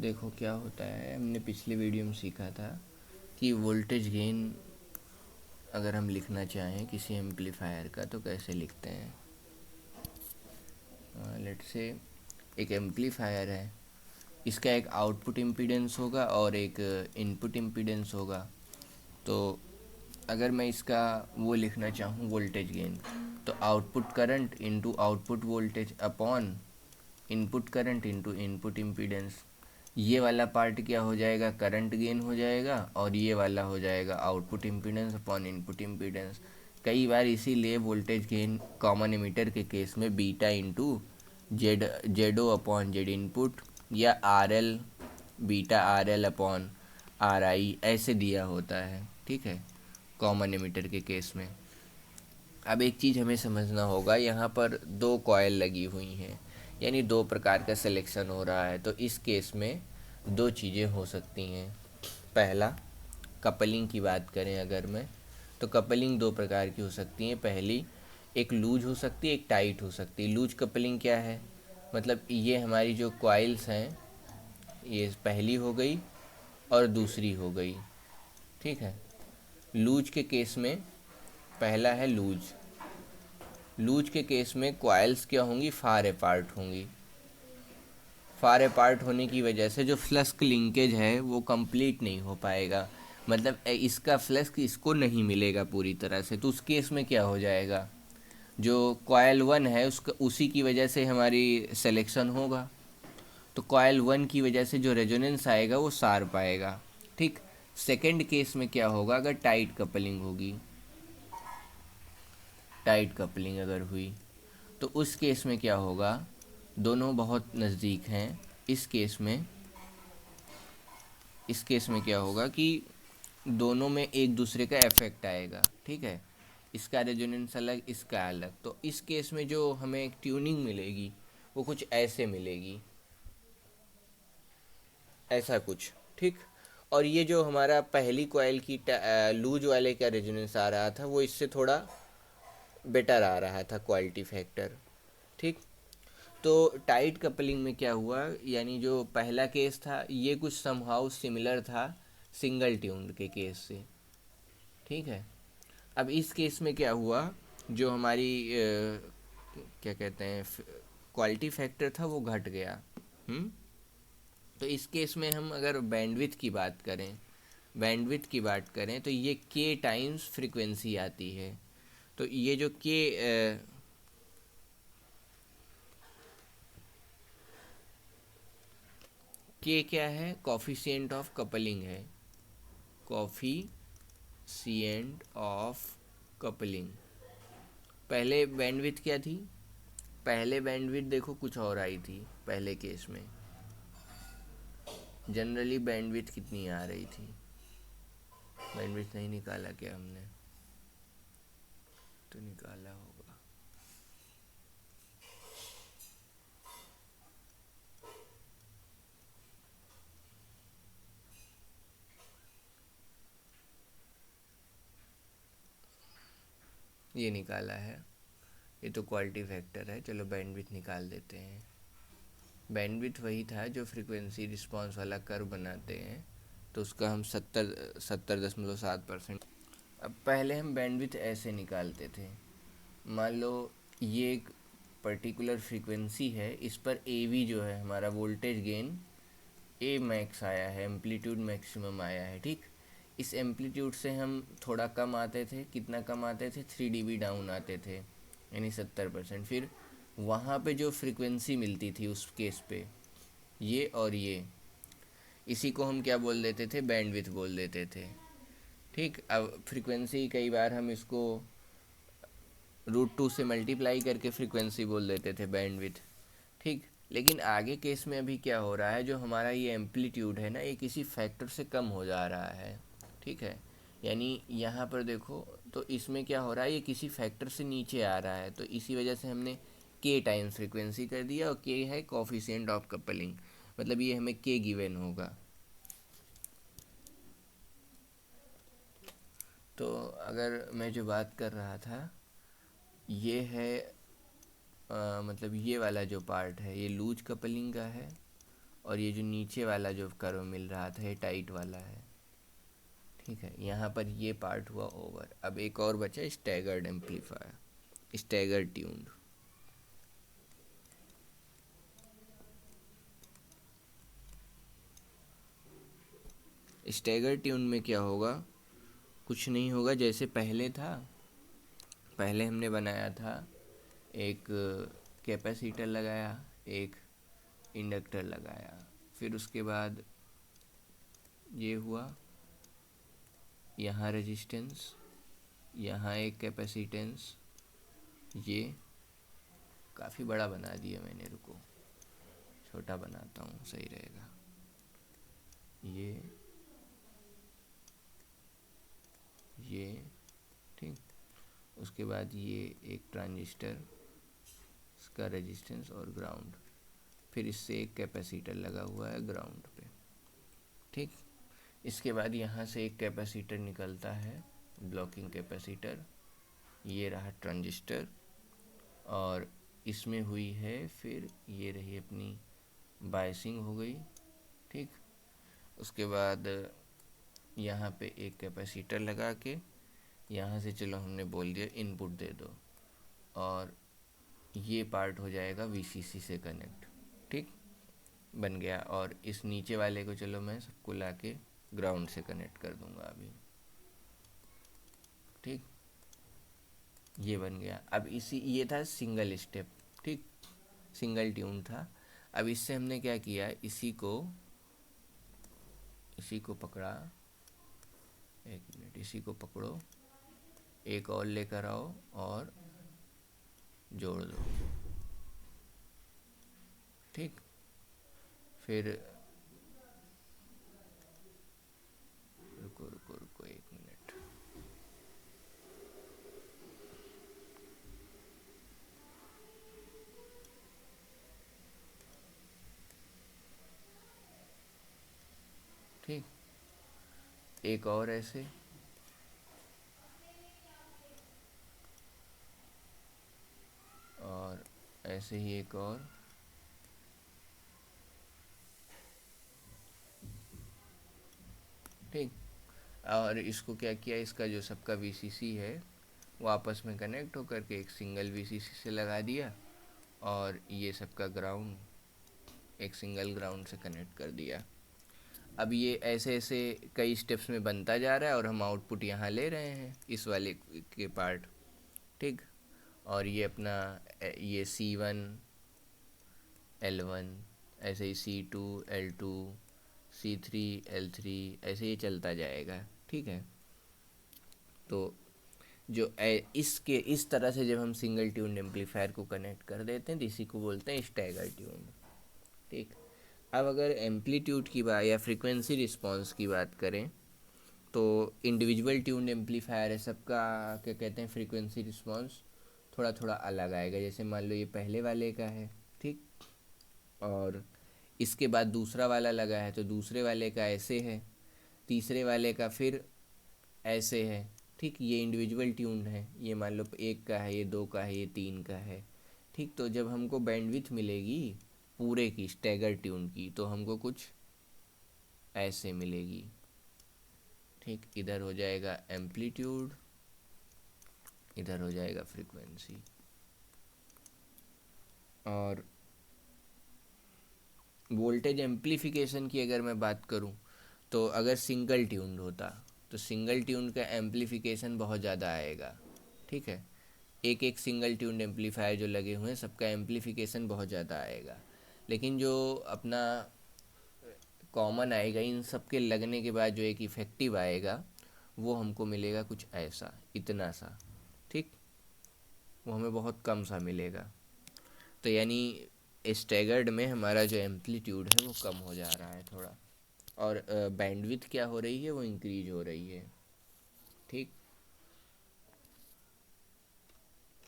देखो क्या होता है, हमने पिछले वीडियो में सीखा था कि वोल्टेज गेन अगर हम लिखना चाहें किसी एम्पलीफायर का तो कैसे लिखते हैं। लेट्स से एक एम्पलीफायर है, इसका एक आउटपुट इम्पीडेंस होगा और एक इनपुट इम्पीडेंस होगा। तो अगर मैं इसका वो लिखना चाहूँ वोल्टेज गेन, तो output current into output voltage upon input current into input impedance. ये वाला पार्ट क्या हो जाएगा, करंट गेन हो जाएगा, और ये वाला हो जाएगा output impedance upon input impedance. कई बार इसीलिए वोल्टेज गेन कॉमन एमिटर के केस में beta into Z O upon Z input या R L beta R L upon R I ऐसे दिया होता है। ठीक है, कॉमन एमिटर के केस में। अब एक चीज़ हमें समझना होगा, यहाँ पर दो कॉयल लगी हुई हैं, यानी दो प्रकार का सिलेक्शन हो रहा है। तो इस केस में दो चीज़ें हो सकती हैं। पहला, कपलिंग की बात करें अगर मैं, तो कपलिंग दो प्रकार की हो सकती हैं। पहली, एक लूज हो सकती है, एक टाइट हो सकती है। लूज कपलिंग क्या है, मतलब ये हमारी जो कॉइल्स हैं, ये पहली हो गई और दूसरी हो गई। ठीक है, लूज के केस में पहला है लूज। लूज के केस में कॉइल्स क्या होंगी, फार अपार्ट होंगी। फार अपार्ट होने की वजह से जो फ्लक्स लिंकेज है वो कंप्लीट नहीं हो पाएगा, मतलब इसका फ्लक्स इसको नहीं मिलेगा पूरी तरह से। तो उस केस में क्या हो जाएगा, जो कॉयल वन है उसका उसी की वजह से हमारी सिलेक्शन होगा। तो कॉयल वन की वजह से जो रेजोनेंस आएगा वो शार्प आएगा। ठीक। सेकेंड केस में क्या होगा, अगर टाइट कपलिंग होगी, टाइट कपलिंग अगर हुई तो उस केस में क्या होगा, दोनों बहुत नज़दीक हैं। इस केस में क्या होगा कि दोनों में एक दूसरे का इफेक्ट आएगा। ठीक है, इसका रेजोनेंस अलग, इसका अलग। तो इस केस में जो हमें एक ट्यूनिंग मिलेगी वो कुछ ऐसे मिलेगी, ऐसा कुछ। ठीक। और ये जो हमारा पहली कॉइल की लूज वाले का रेजोनेंस आ रहा था वो इससे थोड़ा बेटर आ रहा था क्वालिटी फैक्टर। ठीक। तो टाइट कपलिंग में क्या हुआ, यानी जो पहला केस था ये कुछ समहाउ सिमिलर था सिंगल ट्यून्ड के केस से। ठीक है। अब इस केस में क्या हुआ, जो हमारी क्या कहते हैं क्वालिटी फैक्टर था वो घट गया। हम्म। तो इस केस में हम अगर बैंडविड्थ की बात करें, तो ये के टाइम्स फ्रीक्वेंसी आती है। तो ये जो के क्या है, कॉफिशिएंट ऑफ कपलिंग है। Coefficient of coupling. पहले बैंडविड्थ क्या थी, पहले बैंडविड्थ देखो कुछ और आई थी पहले केस में। जनरली बैंडविड्थ कितनी आ रही थी, बैंडविड्थ नहीं निकाला क्या हमने, तो निकाला होगा। ये निकाला है, ये तो क्वालिटी फैक्टर है। चलो बैंडविड्थ निकाल देते हैं। बैंडविड्थ वही था जो फ्रीक्वेंसी रिस्पांस वाला कर्व बनाते हैं, तो उसका हम 70.7%। अब पहले हम बैंडविड्थ ऐसे निकालते थे, मान लो ये एक पर्टिकुलर फ्रीक्वेंसी है, इस पर ए वी जो है हमारा वोल्टेज गेन ए मैक्स आया है, एम्पलीट्यूड मैक्सिमम आया है। ठीक। इस एम्पलीट्यूड से हम थोड़ा कम आते थे, कितना कम आते थे, 3 dB डाउन आते थे, यानी 70%। फिर वहाँ पे जो फ्रीक्वेंसी मिलती थी उस केस पे, ये और ये, इसी को हम क्या बोल देते थे, बैंडविड्थ बोल देते थे। ठीक। अब फ्रीक्वेंसी कई बार हम इसको √2 से मल्टीप्लाई करके फ्रीक्वेंसी बोल देते थे बैंडविड्थ। ठीक। लेकिन आगे केस में अभी क्या हो रहा है, जो हमारा ये एम्पलीट्यूड है ना, ये किसी फैक्टर से कम हो जा रहा है। ठीक है, यानी यहाँ पर देखो, तो इसमें क्या हो रहा है, ये किसी फैक्टर से नीचे आ रहा है। तो इसी वजह से हमने के टाइम्स फ्रीक्वेंसी कर दिया, और के है कॉफिशिएंट ऑफ कपलिंग, मतलब ये हमें के गिवन होगा। तो अगर मैं जो बात कर रहा था, ये है मतलब ये वाला जो पार्ट है ये लूज कपलिंग का है, और ये जो नीचे वाला जो कर्व मिल रहा था ये टाइट वाला है। ठीक है, यहाँ पर ये पार्ट हुआ ओवर। अब एक और बचा staggered amplifier, stagger tuned. Stagger tune में क्या होगा, कुछ नहीं होगा, जैसे पहले था। पहले हमने बनाया था एक कैपेसिटर लगाया, एक इंडक्टर लगाया, फिर उसके बाद ये हुआ, यहाँ रेजिस्टेंस, यहाँ एक कैपेसिटेंस, ये काफ़ी बड़ा बना दिया मैंने, रुको छोटा बनाता हूँ सही रहेगा। ये ठीक, उसके बाद ये एक ट्रांजिस्टर, इसका रेजिस्टेंस और ग्राउंड, फिर इससे एक कैपेसिटर लगा हुआ है ग्राउंड पे। ठीक, इसके बाद यहाँ से एक कैपेसिटर निकलता है, ब्लॉकिंग कैपेसिटर, ये रहा ट्रांजिस्टर, और इसमें हुई है फिर ये रही अपनी बायसिंग हो गई। ठीक, उसके बाद यहाँ पे एक कैपेसिटर लगा के यहाँ से चलो हमने बोल दिया इनपुट दे दो, और ये पार्ट हो जाएगा वीसीसी से कनेक्ट। ठीक, बन गया। और इस नीचे वाले को चलो मैं सबको लाके ग्राउंड से कनेक्ट कर दूंगा अभी। ठीक, ये बन गया। अब ये था सिंगल स्टेप। ठीक, सिंगल ट्यून था। अब इससे हमने क्या किया, इसी को पकड़ा, एक मिनट, इसी को पकड़ो, एक और लेकर आओ और जोड़ दो। ठीक, फिर रुको रुको रुको एक मिनट, ठीक, एक और ऐसे, और ऐसे ही एक और, ठीक। और इसको क्या किया, इसका जो सबका वीसीसी है वो आपस में कनेक्ट होकर के एक सिंगल वीसीसी से लगा दिया, और ये सबका ग्राउंड एक सिंगल ग्राउंड से कनेक्ट कर दिया। अब ये ऐसे ऐसे कई स्टेप्स में बनता जा रहा है, और हम आउटपुट यहाँ ले रहे हैं इस वाले के पार्ट। ठीक, और ये अपना ये C1 L1, ऐसे ही C2 L2 C3 L3, ऐसे ही चलता जाएगा। ठीक है, तो जो इसके इस तरह से जब हम सिंगल ट्यून एम्पलीफायर को कनेक्ट कर देते हैं तो इसी को बोलते हैं स्टैगर ट्यून। ठीक, अब अगर एम्पलीट्यूड की बात या फ्रीक्वेंसी रिस्पांस की बात करें तो इंडिविजुअल ट्यून एम्पलीफायर है, सबका क्या कहते हैं फ्रीक्वेंसी रिस्पांस थोड़ा थोड़ा अलग आएगा। जैसे मान लो ये पहले वाले का है, ठीक, और इसके बाद दूसरा वाला लगा है तो दूसरे वाले का ऐसे है, तीसरे वाले का फिर ऐसे है। ठीक, ये इंडिविजुअल ट्यून है, ये मान लो एक का है, ये दो का है, ये तीन का है। ठीक, तो जब हमको बैंडविड्थ मिलेगी पूरे की स्टैगर ट्यून की तो हमको कुछ ऐसे मिलेगी। ठीक, इधर हो जाएगा एम्पलीट्यूड, इधर हो जाएगा फ्रीक्वेंसी। और वोल्टेज एम्पलीफिकेशन की अगर मैं बात करूं तो अगर सिंगल ट्यून्ड होता तो सिंगल ट्यून का एम्पलीफिकेशन बहुत ज़्यादा आएगा। ठीक है, एक एक सिंगल ट्यून्ड एम्पलीफायर जो लगे हुए हैं सबका एम्पलीफिकेशन बहुत ज़्यादा आएगा। लेकिन जो अपना कॉमन आएगा इन सब के लगने के बाद जो एक इफ़ेक्टिव आएगा वो हमको मिलेगा कुछ ऐसा, इतना सा। ठीक, वो हमें बहुत कम सा मिलेगा। तो यानी स्टैगर्ड में हमारा जो एम्पलीट्यूड है वो कम हो जा रहा है थोड़ा, और बैंडविड्थ क्या हो रही है वो इंक्रीज हो रही है। ठीक,